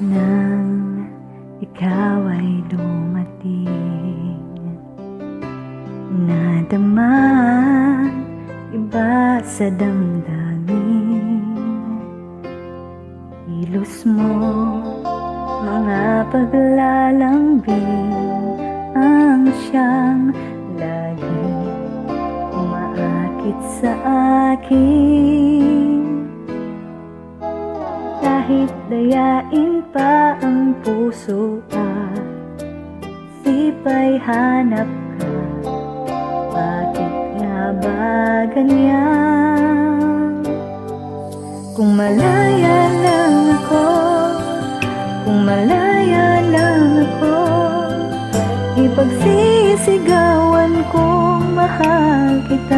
Nang ikaw ay dumating, nadama iba sa damdamin. Kilos mo, mga paglalambing ang siyang laging umaakit sa akin. Kahit dayain pa ang puso at sipa'y hanap ka, bakit nga ba ganyan? Kung malaya lang ako, kung malaya lang ako, ipagsisigawan kong mahal kita.